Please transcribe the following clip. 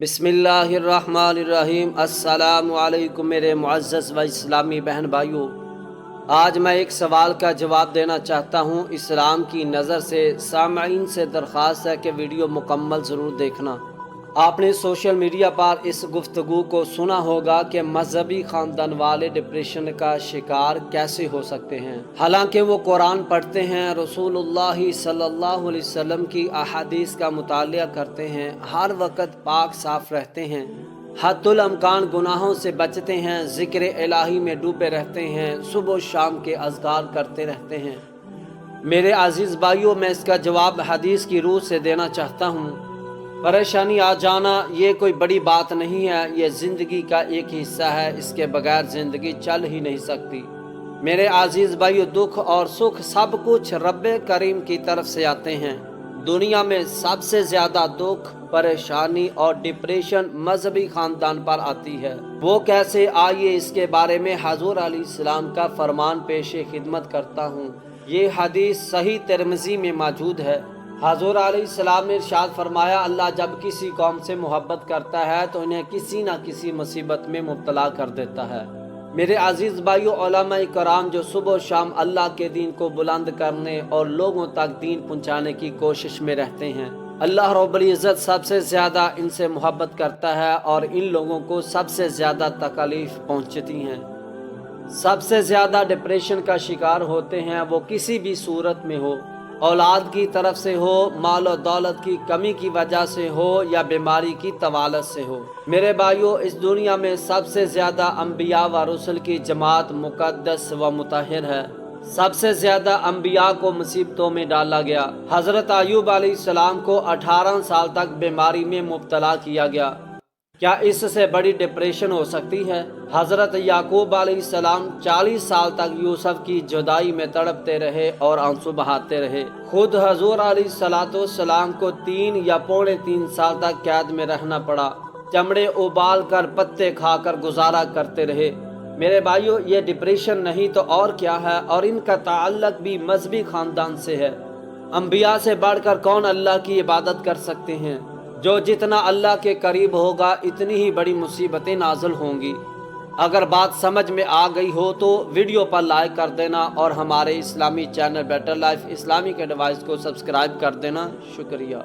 बिस्मिल्लाहिर्रहमानिर्रहीम। अस्सलामु अलैकुम मेरे मुअज़्ज़ज़ व इस्लामी बहन भाइयों। आज मैं एक सवाल का जवाब देना चाहता हूँ इस्लाम की नज़र से। सामईन से दरख्वास्त है कि वीडियो मुकम्मल ज़रूर देखना। आपने सोशल मीडिया पर इस गुफ्तगू को सुना होगा कि मजहबी ख़ानदान वाले डिप्रेशन का शिकार कैसे हो सकते हैं, हालांकि वो कुरान पढ़ते हैं, रसूलुल्लाह सल्लल्लाहु अलैहि वसल्लम की अहादीस का मुतालिया करते हैं, हर वक्त पाक साफ रहते हैं, हद्दुल अमकान गुनाहों से बचते हैं, ज़िक्र इलाही में डूबे रहते हैं, सुबह शाम के अज़कार करते रहते हैं। मेरे अजीज़ भाइयों, मैं इसका जवाब हदीस की रूह से देना चाहता हूँ। परेशानी आ जाना ये कोई बड़ी बात नहीं है, ये ज़िंदगी का एक हिस्सा है, इसके बगैर ज़िंदगी चल ही नहीं सकती। मेरे अजीज़ भाइयों, दुख और सुख सब कुछ रब्बे करीम की तरफ से आते हैं। दुनिया में सबसे ज़्यादा दुख, परेशानी और डिप्रेशन मजहबी ख़ानदान पर आती है। वो कैसे, आइए इसके बारे में हज़ूर अलैहिस्सलाम का फरमान पेशे खिदमत करता हूँ। ये हदीस सही तिरमिज़ी में मौजूद है। हज़ूर अलैहिस्सलाम ने इरशाद फरमाया, अल्लाह जब किसी कौम से मोहब्बत करता है तो इन्हें किसी न किसी मुसीबत में मुब्तला कर देता है। मेरे अजीज़ भाइयों, उलमा कराम जो सुबह शाम अल्लाह के दीन को बुलंद करने और लोगों तक दीन पहुँचाने की कोशिश में रहते हैं, अल्लाह रब्बुल इज़्ज़त सबसे ज़्यादा इनसे मोहब्बत करता है और इन लोगों को सबसे ज़्यादा तकलीफ़ पहुँचती हैं। सबसे ज़्यादा डिप्रेशन का शिकार होते हैं वो किसी भी सूरत में हो, औलाद की तरफ से हो, माल और दौलत की कमी की वजह से हो या बीमारी की तवालत से हो। मेरे भाइयों, इस दुनिया में सबसे ज़्यादा अम्बिया व रसूल की जमात मुक़द्दस व मुतहर है। सबसे ज़्यादा अम्बिया को मुसीबतों में डाला गया। हज़रत अय्यूब अलैहिस्सलाम को 18 साल तक बीमारी में मुब्तला किया गया। क्या इससे बड़ी डिप्रेशन हो सकती है? हज़रत याकूब अलैहिस्सलाम 40 साल तक यूसुफ की जुदाई में तड़पते रहे और आंसू बहाते रहे। खुद हजूर अलैहिस्सलाम को 3 या पौने 3 साल तक कैद में रहना पड़ा। चमड़े उबाल कर, पत्ते खाकर गुजारा करते रहे। मेरे भाइयों, ये डिप्रेशन नहीं तो और क्या है, और इनका ताल्लुक भी मजहबी ख़ानदान से है। अम्बिया से बढ़कर कौन अल्लाह की इबादत कर सकते हैं? जो जितना अल्लाह के करीब होगा इतनी ही बड़ी मुसीबतें नाज़िल होंगी। अगर बात समझ में आ गई हो तो वीडियो पर लाइक कर देना और हमारे इस्लामी channel better life Islamic advice को सब्सक्राइब कर देना। शुक्रिया।